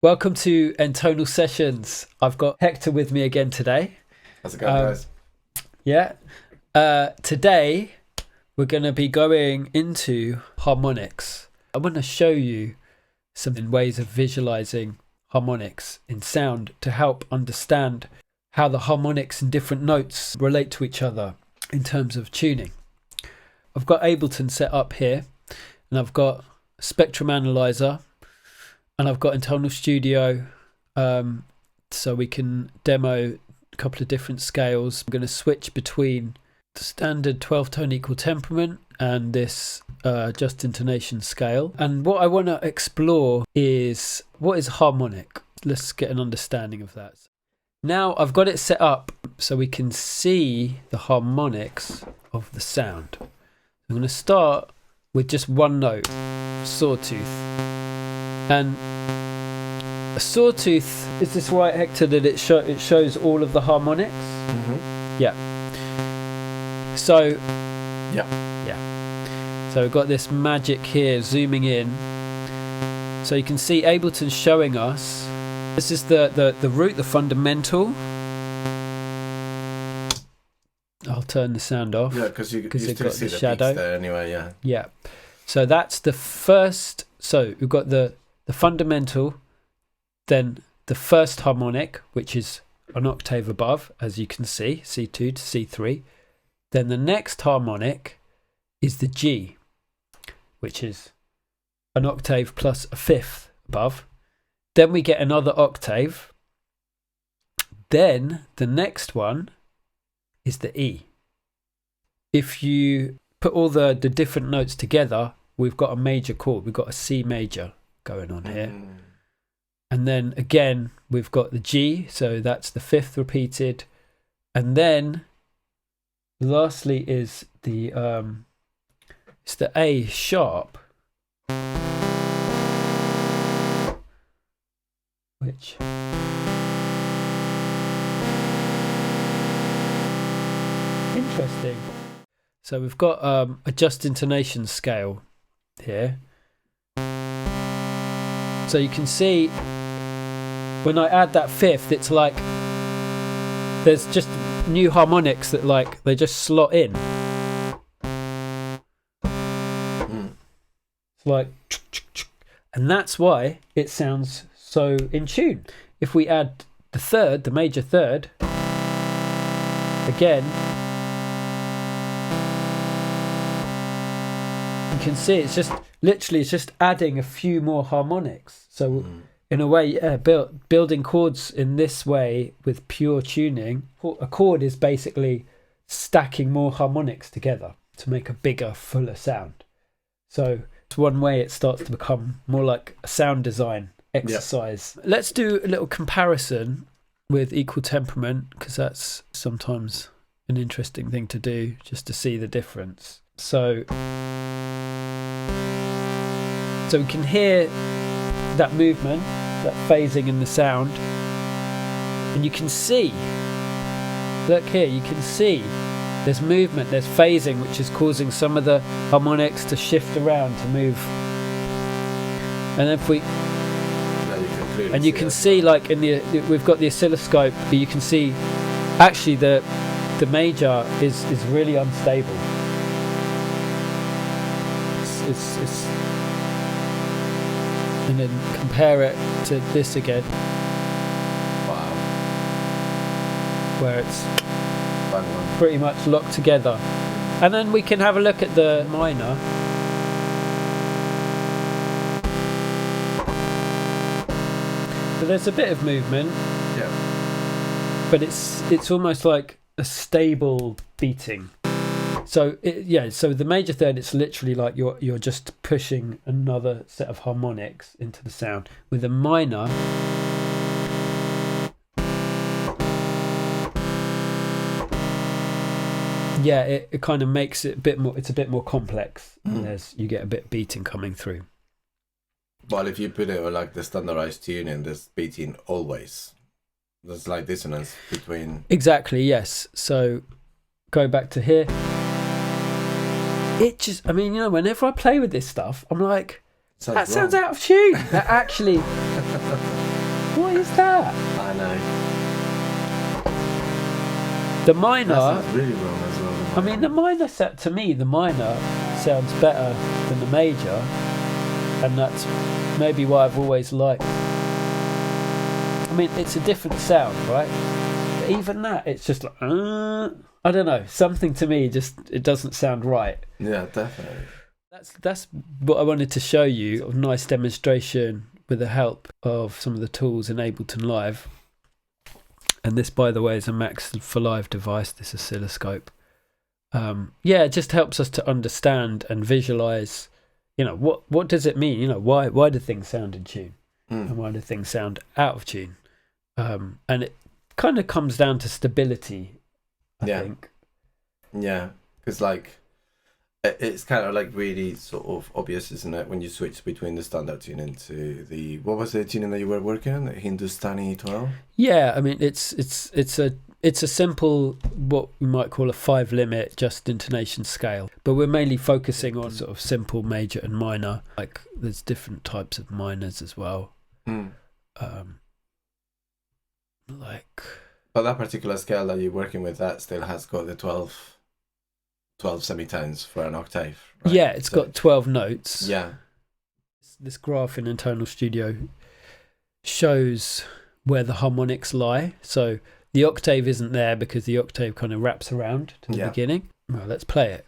Welcome to Entonal Sessions. I've got Hector with me again today. How's it going, guys? Yeah. Today, we're going to be going into harmonics. I want to show you some ways of visualizing harmonics in sound to help understand how the harmonics and different notes relate to each other in terms of tuning. I've got Ableton set up here, and I've got a Spectrum Analyzer, and I've got Entonal Studio, so we can demo a couple of different scales. I'm going to switch between the standard 12-tone equal temperament and this just intonation scale. And what I want to explore is, what is harmonic? Let's get an understanding of that. Now I've got it set up so we can see the harmonics of the sound. I'm going to start with just one note, sawtooth. And a sawtooth, is this right, Hector, that it shows all of the harmonics? Mm-hmm. Yeah. So, yeah. So we've got this magic here, zooming in. So you can see Ableton showing us, this is the root, the fundamental. I'll turn the sound off. Yeah, because you still got see the the shadow peaks there anyway, yeah. Yeah. So that's the first, so we've got the fundamental, then the first harmonic, which is an octave above, as you can see, C2 to C3. Then the next harmonic is the G, which is an octave plus a fifth above. Then we get another octave. Then the next one is the E. If you put all the different notes together, we've got a major chord. We've got a C major going on here. And then again, we've got the G, so that's the fifth repeated. And then lastly is the it's the A sharp, which interesting. So we've got a just intonation scale here. So you can see when I add that fifth, it's like there's just new harmonics that like they just slot in. It's like, and that's why it sounds so in tune. If we add the third, the major third, again, you can see it's just literally it's just adding a few more harmonics. So in a way, yeah, building chords in this way with pure tuning, a chord is basically stacking more harmonics together to make a bigger, fuller sound. So it's one way it starts to become more like a sound design exercise. Yeah. Let's do a little comparison with equal temperament, because that's sometimes an interesting thing to do, just to see the difference. So we can hear that movement, that phasing in the sound, and you can see, look here, you can see there's movement, there's phasing, which is causing some of the harmonics to shift around, to move. And if we, and you can see like in the, we've got the oscilloscope, but you can see actually the major is really unstable. It's and then compare it to this again. Wow. Where it's pretty much locked together. And then we can have a look at the minor. So there's a bit of movement. Yeah. But it's almost like a stable beating. So so the major third, it's literally like you're just pushing another set of harmonics into the sound. With the minor, it kind of makes it a bit more. It's a bit more complex. And you get a bit of beating coming through. Well, if you put it like the standardized tuning, there's beating always. There's like dissonance between. Exactly. Yes. So go back to here. It just, I mean, whenever I play with this stuff, I'm like, that sounds out of tune. That actually, What is that? I know. The minor. That sounds really wrong as well. I mean, the minor set to me, the minor sounds better than the major, and that's maybe why I've always liked. I mean, it's a different sound, right? But even that, it's just like, I don't know. Something to me just it doesn't sound right. Yeah, definitely. That's what I wanted to show you. A nice demonstration with the help of some of the tools in Ableton Live. And this, by the way, is a Max for Live device. This oscilloscope. It just helps us to understand and visualize. You know, what does it mean? You know, why do things sound in tune, and why do things sound out of tune? And it kind of comes down to stability, I think. Yeah, because like it's kind of like really sort of obvious, isn't it, when you switch between the standard tuning to the what was the tuning that you were working on, the Hindustani 12? Yeah, I mean it's a simple what we might call a 5-limit just intonation scale, but we're mainly focusing on sort of simple major and minor. Like there's different types of minors as well. But that particular scale that you're working with, that still has got the 12 semitones for an octave, right? Yeah, it's got 12 notes. Yeah. This graph in Entonal Studio shows where the harmonics lie. So the octave isn't there because the octave kind of wraps around to the beginning. Well, let's play it.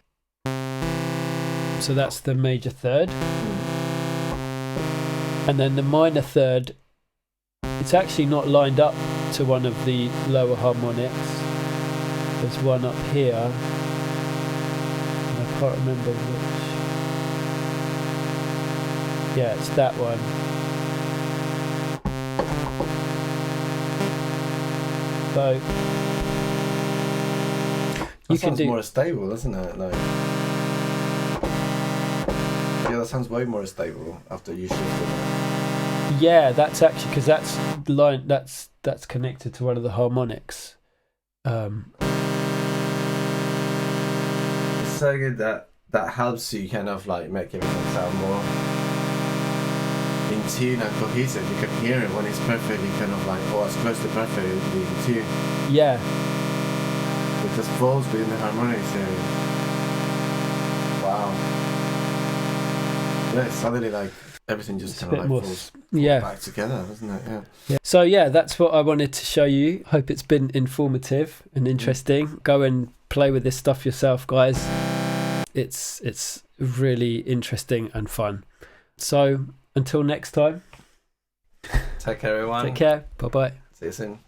So that's the major third. And then the minor third, it's actually not lined up to one of the lower harmonics. There's one up here. And I can't remember which. Yeah, it's that one. So that sounds more stable, doesn't it? Like, yeah, that sounds way more stable after you shifted it. Yeah, that's actually because that's connected to one of the harmonics. It's so good that helps you kind of like make everything sound more in tune and cohesive. You can hear it when it's perfectly kind of like, as close to perfectly in tune. Yeah. It just falls within the harmonics area. Wow. Yeah, it's suddenly like everything just kind of like falls back together, doesn't it? Yeah. So that's what I wanted to show you. Hope it's been informative and interesting. Go and play with this stuff yourself, guys. It's really interesting and fun. So until next time. Take care, everyone. Take care. Bye-bye. See you soon.